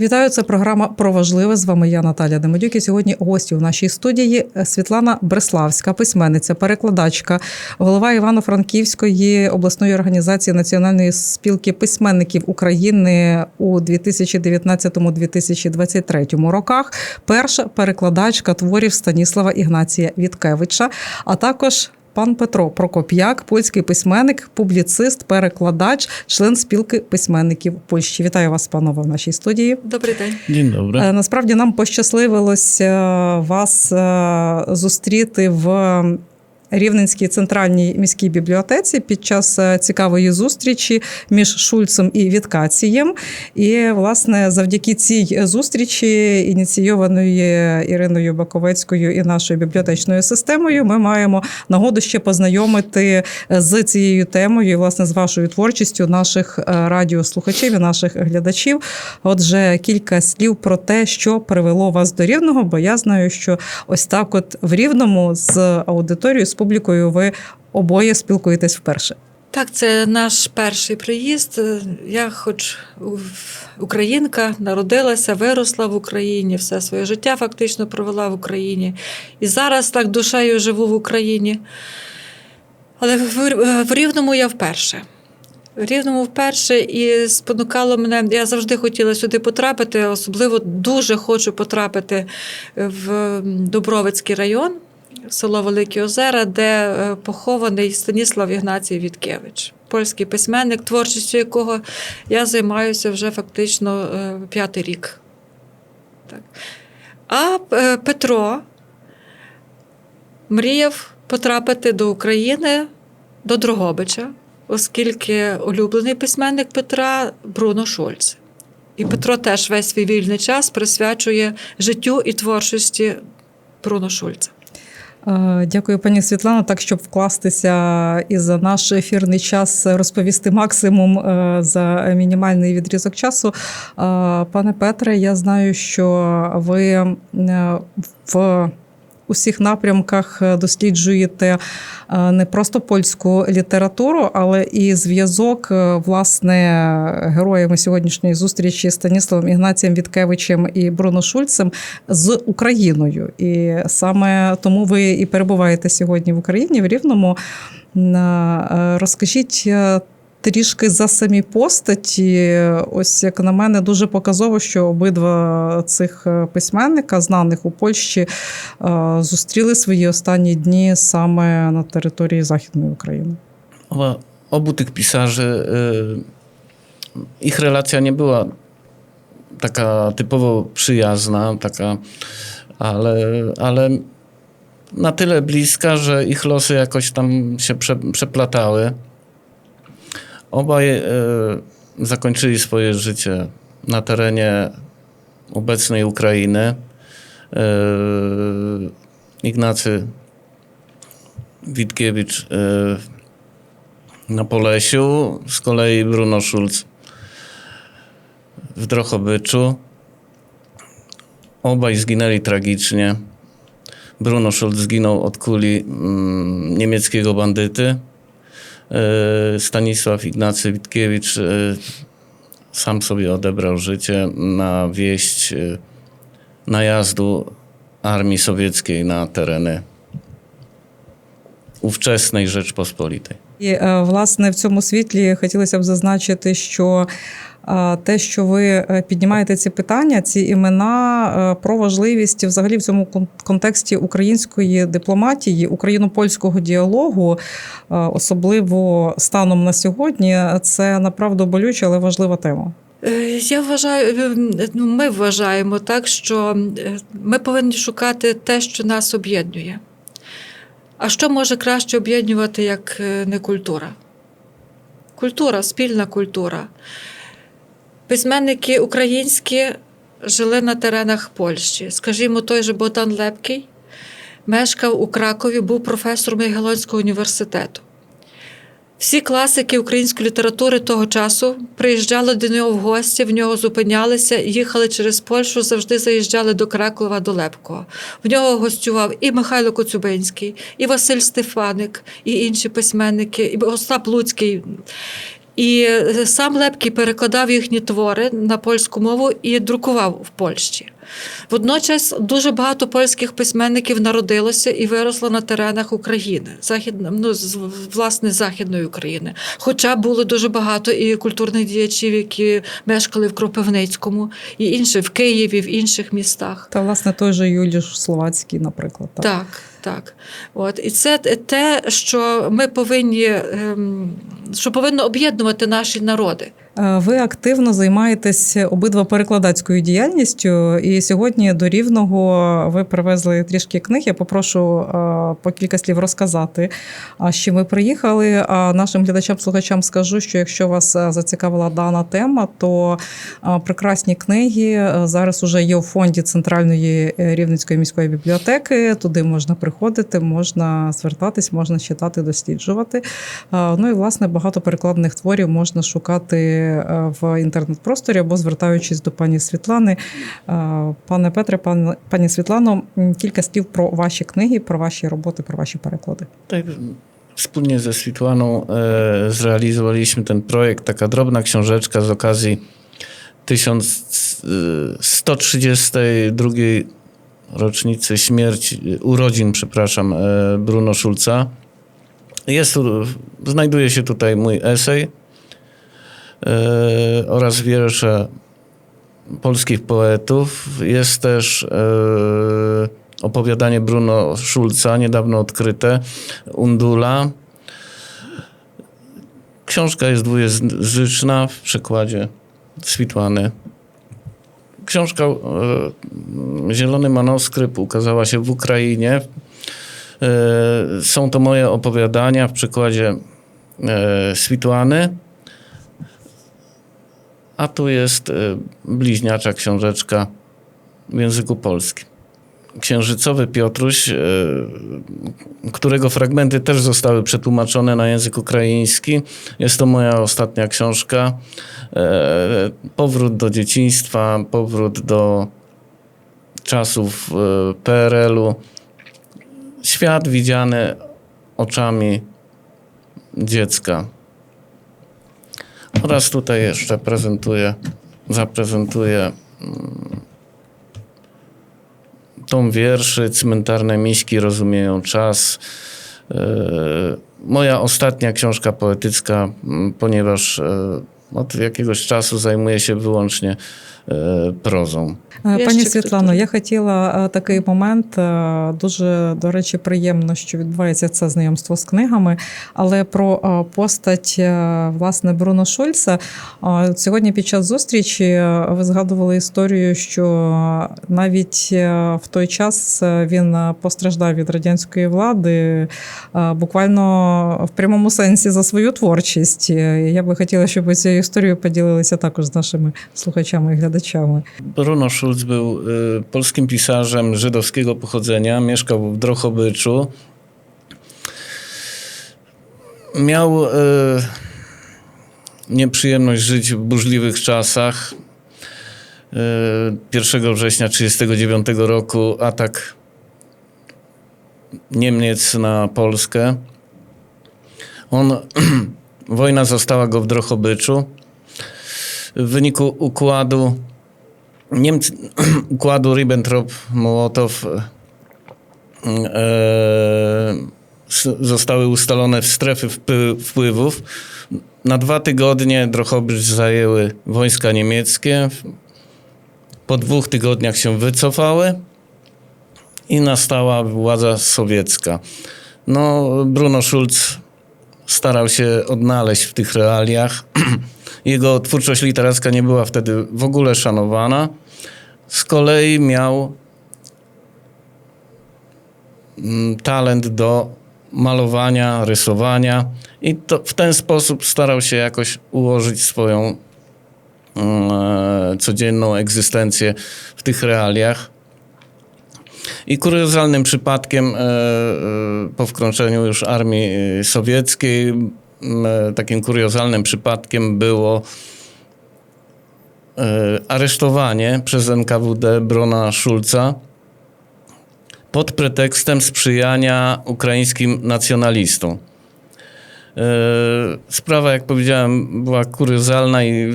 Вітаю, це програма «Про важливе». З вами я, Наталя Демидюк. І сьогодні гості у нашій студії Світлана Бреславська, письменниця, перекладачка, голова Івано-Франківської обласної організації Національної спілки письменників України у 2019-2023 роках, перша перекладачка творів Станіслава Ігнатія Віткевича, а також пан Петро Прокоп'як, польський письменник, публіцист, перекладач, член спілки письменників Польщі. Вітаю вас, панове, в нашій студії. Добрий день. День добрий. Насправді нам пощасливилось вас зустріти в Рівненській центральній міській бібліотеці під час цікавої зустрічі між Шульцем і Віткацієм. І, власне, завдяки цій зустрічі, ініційованої Іриною Баковецькою і нашою бібліотечною системою, ми маємо нагоду ще познайомити з цією темою і, власне, з вашою творчістю наших радіослухачів і наших глядачів. Отже, кілька слів про те, що привело вас до Рівного, бо я знаю, що ось так от в Рівному з аудиторією, з публікою ви обоє спілкуєтесь вперше. Так, це наш перший приїзд. Я хоч українка, народилася, виросла в Україні, все своє життя фактично провела в Україні. І зараз так душею живу в Україні. Але в Рівному я вперше. В Рівному вперше і спонукало мене, я завжди хотіла сюди потрапити, особливо дуже хочу потрапити в Дубровицький район, село Великі Озера, де похований Станіслав Ігнатій Віткевич, польський письменник, творчістю якого я займаюся вже фактично 5-й рік. Так. А Петро мріяв потрапити до України, до Дрогобича, оскільки улюблений письменник Петра Бруно Шульц. І Петро теж весь свій вільний час присвячує життю і творчості Бруно Шульца. Дякую, пані Світлано. Так, щоб вкластися і за наш ефірний час розповісти максимум за мінімальний відрізок часу. Пане Петре, я знаю, що ви в усіх напрямках досліджуєте не просто польську літературу, але і зв'язок, власне, героями сьогоднішньої зустрічі Станіславом Ігнатієм Віткевичем і Бруно Шульцем з Україною. І саме тому ви і перебуваєте сьогодні в Україні, в Рівному. Розкажіть трішки за самі постаті. Ось, як на мене, дуже показово, що обидва цих письменника, знаних у Польщі, зустріли свої останні дні саме на території Західної України. Obu tych pisarzy, ich relacja nie była taka typowo przyjazna, ale na tyle bliska, że ich losy jakoś tam się przeplatały. Obaj zakończyli swoje życie na terenie obecnej Ukrainy. Ignacy Witkiewicz na Polesiu, z kolei Bruno Szulc w Drohobyczu. Obaj zginęli tragicznie. Bruno Szulc zginął od kuli niemieckiego bandyty. Stanisław Ignacy Witkiewicz sam sobie odebrał życie na wieść najazdu armii sowieckiej na tereny ówczesnej Rzeczpospolitej. І, власне, в цьому світлі хотілося б зазначити, що те, що ви піднімаєте ці питання, ці імена, про важливість взагалі в цьому контексті української дипломатії, україно-польського діалогу, особливо станом на сьогодні, це направду болюча, але важлива тема. Я вважаю, ми вважаємо так, що ми повинні шукати те, що нас об'єднує. А що може краще об'єднувати, як не культура? Культура, спільна культура. Письменники українські жили на теренах Польщі. Скажімо, той же Богдан Лепкий мешкав у Кракові, був професором Ягелонського університету. Всі класики української літератури того часу приїжджали до нього в гості, в нього зупинялися, їхали через Польщу, завжди заїжджали до Кракова, до Лепкого. В нього гостював і Михайло Коцюбинський, і Василь Стефаник, і інші письменники, і Остап Луцький. І сам Лепкий перекладав їхні твори на польську мову і друкував в Польщі. Водночас дуже багато польських письменників народилося і виросло на теренах України, власне, Західної України. Хоча було дуже багато і культурних діячів, які мешкали в Кропивницькому, і інші, в Києві, в інших містах. Та, власне, той же Юліш Словацький, наприклад. Так. От. І це те, що ми повинні, що повинно об'єднувати наші народи. Ви активно займаєтесь обидва перекладацькою діяльністю, і сьогодні до Рівного ви привезли трішки книг. Я попрошу по кілька слів розказати, з чим ви приїхали. А нашим глядачам-слухачам скажу, що якщо вас зацікавила дана тема, то прекрасні книги зараз уже є у фонді Центральної Рівненської міської бібліотеки. Туди можна приходити, можна звертатись, можна читати, досліджувати. Ну і, власне, багато перекладених творів можна шукати в інтернет-просторі або звертаючись до пані Світлани. Пане Петре, пані Світлано, кілька слів про ваші книги, про ваші роботи, про ваші переклади. Tak, wspólnie ze Switłaną zrealizowaliśmy ten projekt, taka drobna książeczka z okazji 1132 rocznicy urodzin, Bruno Schulza. Znajduje się tutaj mój esej oraz wiersze polskich poetów. Jest też opowiadanie Bruno Schulza, niedawno odkryte, Undula. Książka jest dwujęzyczna w przekładzie Switłany. Książka Zielony manuskrypt ukazała się w Ukrainie. Są to moje opowiadania w przekładzie Switłany. A tu jest bliźniacza książeczka w języku polskim. Księżycowy Piotruś, którego fragmenty też zostały przetłumaczone na język ukraiński. Jest to moja ostatnia książka. Powrót do dzieciństwa, powrót do czasów PRL-u. Świat widziany oczami dziecka. Oraz tutaj jeszcze zaprezentuję tom wierszy. Cmentarne miśki rozumieją czas. Moja ostatnia książka poetycka, ponieważ od jakiegoś czasu zajmuję się wyłącznie прозом. Пані Світлано, я хотіла такий момент. Дуже, до речі, приємно, що відбувається це знайомство з книгами, але про постать, власне, Бруно Шульца. Сьогодні під час зустрічі ви згадували історію, що навіть в той час він постраждав від радянської влади, буквально в прямому сенсі за свою творчість. Я би хотіла, щоб ви цією історією поділилися також з нашими слухачами і глядачами. Bruno Schulz był polskim pisarzem żydowskiego pochodzenia, mieszkał w Drohobyczu. Miał nieprzyjemność żyć w burzliwych czasach. 1 września 1939 roku atak Niemiec na Polskę. Wojna zastała go w Drohobyczu. W wyniku układu Ribbentrop-Mołotow zostały ustalone strefy wpływów. Na 2 tygodnie Drohobycz zajęły wojska niemieckie. Po 2 tygodniach się wycofały i nastała władza sowiecka. Bruno Schulz starał się odnaleźć w tych realiach. Jego twórczość literacka nie była wtedy w ogóle szanowana. Z kolei miał talent do malowania, rysowania i w ten sposób starał się jakoś ułożyć swoją codzienną egzystencję w tych realiach. I kuriozalnym przypadkiem po wkroczeniu już armii sowieckiej, takim kuriozalnym przypadkiem było aresztowanie przez NKWD Bruna Schulza pod pretekstem sprzyjania ukraińskim nacjonalistom. Sprawa, jak powiedziałem, była kuriozalna i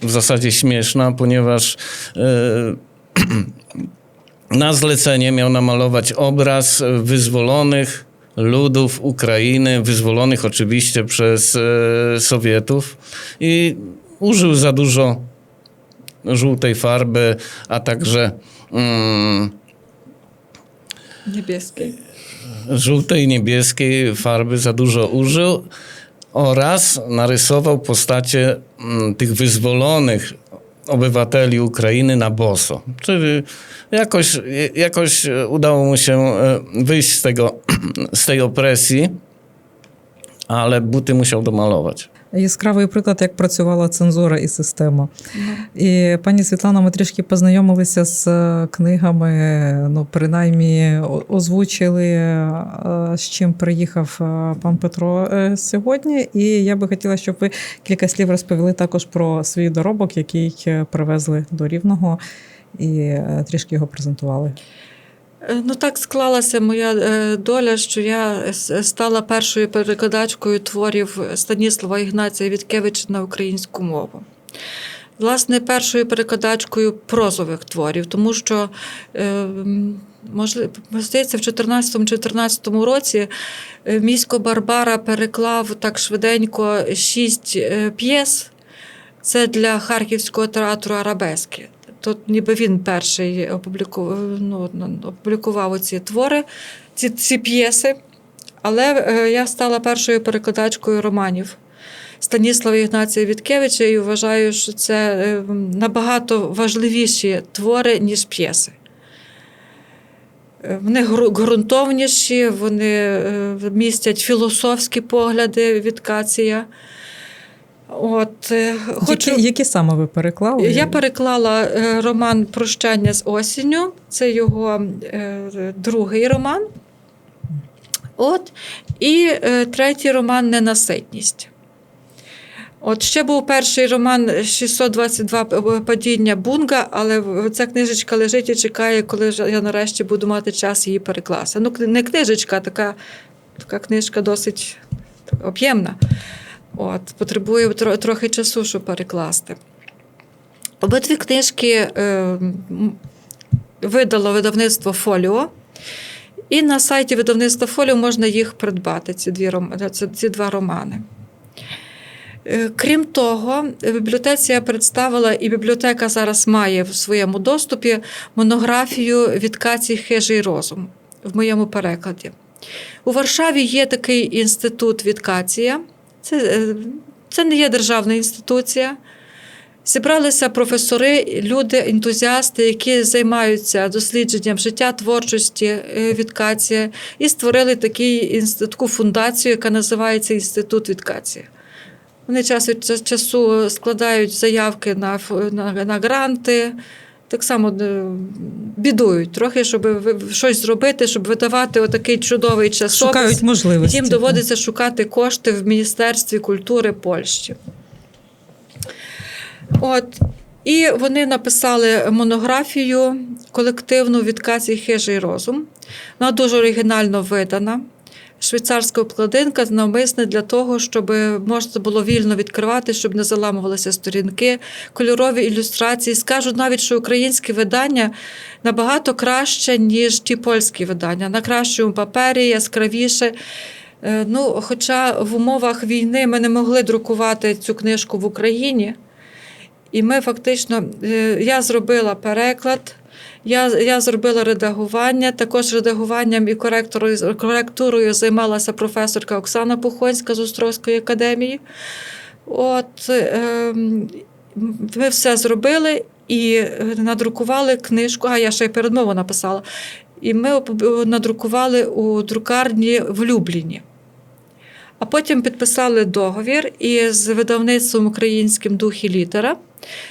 w zasadzie śmieszna, ponieważ na zlecenie miał namalować obraz wyzwolonych ludów Ukrainy, wyzwolonych oczywiście przez Sowietów, i użył za dużo żółtej farby, a także Niebieskiej. żółtej, niebieskiej farby za dużo użył oraz narysował postacie tych wyzwolonych obywateli Ukrainy na boso. Czyli jakoś udało mu się wyjść z tej opresji, ale buty musiał domalować. Яскравий приклад, як працювала цензура і система. І пані Світлана, ми трішки познайомилися з книгами, ну, принаймні озвучили, з чим приїхав пан Петро сьогодні. І я би хотіла, щоб ви кілька слів розповіли також про свій доробок, який привезли до Рівного, і трішки його презентували. Ну, так склалася моя доля, що я стала першою перекладачкою творів Станіслава Ігнатія Віткевича на українську мову. Власне, першою перекладачкою прозових творів, тому що, здається, в 2014 році Місько Барбара переклав так швиденько 6 п'єс. Це для Харківського театру «Арабески». Тут ніби він перший опублікував ці твори, ці п'єси. Але я стала першою перекладачкою романів Станіслава Ігнатія Віткевича і вважаю, що це набагато важливіші твори, ніж п'єси. Вони ґрунтовніші, вони містять філософські погляди Віткація. От, Які саме ви переклали? Я переклала роман «Прощання з осінню». Це його другий роман. От, і третій роман «Ненаситність». От ще був перший роман «622 падіння Бунга», але ця книжечка лежить і чекає, коли я нарешті буду мати час її перекласти. Ну, не книжечка, а така книжка досить об'ємна. От, потребує трохи часу, щоб перекласти. Обидві книжки видало видавництво «Фоліо». І на сайті видавництва «Фоліо» можна їх придбати, ці два романи. Крім того, в бібліотеці я представила, і бібліотека зараз має в своєму доступі монографію «Віткацій. Хижий розум» в моєму перекладі. У Варшаві є такий інститут Віткація. Це не є державна інституція. Зібралися професори, люди, ентузіасти, які займаються дослідженням життя, творчості Віткація, і створили таку фундацію, яка називається Інститут Віткація. Вони час від часу складають заявки на гранти, так само бідують трохи, щоб щось зробити, щоб видавати отакий чудовий часопис. Шукають можливості. Їм доводиться шукати кошти в Міністерстві культури Польщі. От. І вони написали монографію колективну «Віткацій. Хижий розум». Вона дуже оригінально видана. Швейцарська обкладинка навмисне для того, щоб можна було вільно відкривати, щоб не заламувалися сторінки, кольорові ілюстрації. Скажу навіть, що українське видання набагато краще, ніж ті польські видання. На кращому папері, яскравіше. Ну, хоча в умовах війни ми не могли друкувати цю книжку в Україні. І ми фактично, я зробила переклад, я зробила редагування, також редагуванням і коректурою займалася професорка Оксана Пухонська з Острозької академії. От, ми все зробили і надрукували книжку, я ще й передмову написала, і ми надрукували у друкарні в Любліні. А потім підписали договір із видавництвом українським «Дух і літера».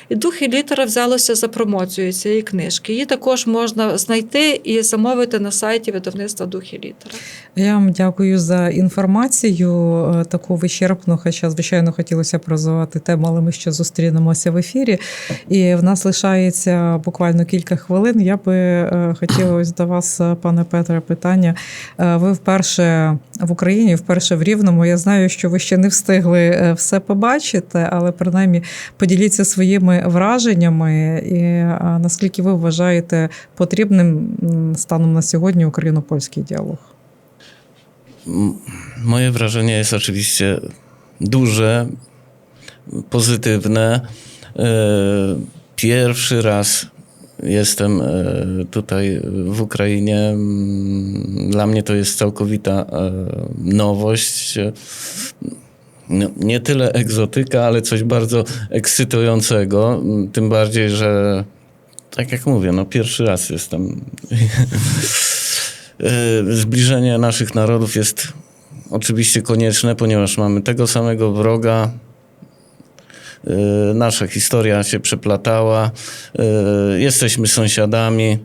І «Дух і літера» взялося за промоцію цієї книжки. Її також можна знайти і замовити на сайті видавництва «Дух і літера». Я вам дякую за інформацію, таку вичерпну, хоча, звичайно, хотілося б розвивати тему, але ми ще зустрінемося в ефірі. І в нас лишається буквально кілька хвилин. Я би хотіла ось до вас, пане Петре, питання. Ви вперше в Україні, вперше в Рівному. Я знаю, що ви ще не встигли все побачити, але принаймні поділіться своїми враженнями і наскільки ви вважаєте потрібним станом на сьогодні україно-польський діалог. Moje wrażenie jest oczywiście duże, pozytywne. Pierwszy raz jestem tutaj w Ukrainie. Dla mnie to jest całkowita nowość. No, nie tyle egzotyka, ale coś bardzo ekscytującego. Tym bardziej, że tak jak mówię, no pierwszy raz jestem. Zbliżenie naszych narodów jest oczywiście konieczne, ponieważ mamy tego samego wroga. Nasza historia się przeplatała. Jesteśmy sąsiadami.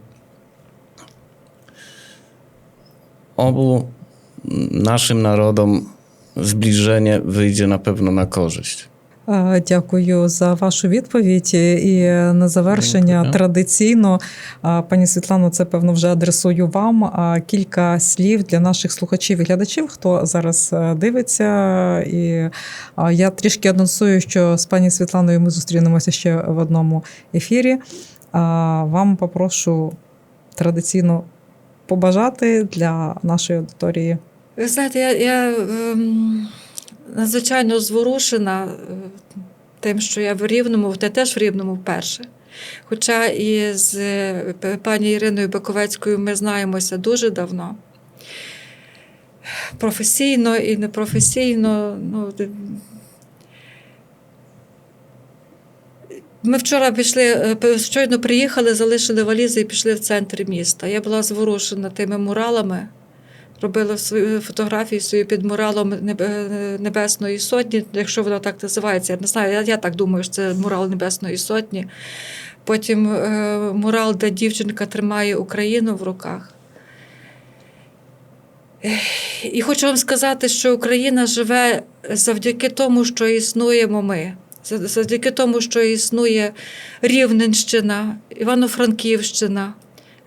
Obu naszym narodom zbliżenie wyjdzie na pewno na korzyść. Дякую за вашу відповідь. І на завершення Дякую. Традиційно, пані Світлано, це, певно, вже адресую вам. Кілька слів для наших слухачів і глядачів, хто зараз дивиться. І я трішки анонсую, що з пані Світланою ми зустрінемося ще в одному ефірі. Вам попрошу традиційно побажати для нашої аудиторії. Ви знаєте, я надзвичайно зворушена тим, що я в Рівному, та теж в Рівному вперше. Хоча і з пані Іриною Баковецькою ми знаємося дуже давно. Професійно і непрофесійно. Ми вчора щойно приїхали, залишили валізи і пішли в центр міста. Я була зворушена тими муралами. Робила свою фотографію свою під муралом Небесної Сотні, якщо воно так називається. Я не знаю, я так думаю, що це мурал Небесної Сотні. Потім мурал, де дівчинка тримає Україну в руках. І хочу вам сказати, що Україна живе завдяки тому, що існуємо ми. Завдяки тому, що існує Рівненщина, Івано-Франківщина,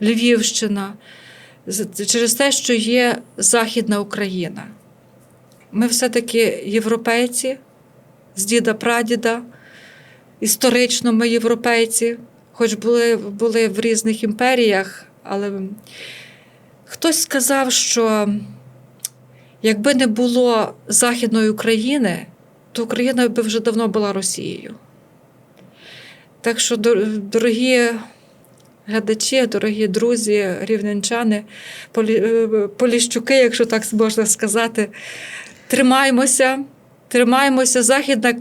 Львівщина. Через те, що є Західна Україна. Ми все-таки європейці, з діда-прадіда, історично ми європейці, хоч були в різних імперіях, але хтось сказав, що якби не було Західної України, то Україна би вже давно була Росією. Так що, дорогі глядачі, дорогі друзі, рівненчани, поліщуки, якщо так можна сказати, тримаємося. Західна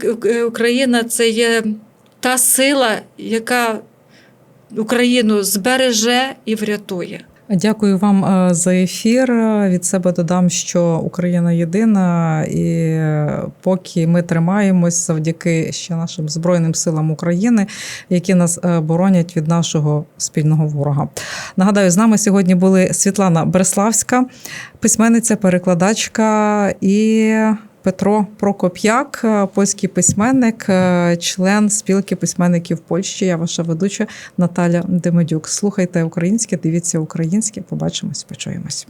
Україна – це є та сила, яка Україну збереже і врятує. Дякую вам за ефір. Від себе додам, що Україна єдина, і поки ми тримаємось завдяки ще нашим Збройним силам України, які нас боронять від нашого спільного ворога. Нагадаю, з нами сьогодні були Світлана Береславська, письменниця, перекладачка, і Петро Прокоп'як, польський письменник, член спілки письменників Польщі. Я ваша ведуча Наталя Демидюк. Слухайте українське, дивіться українське. Побачимось, почуємось.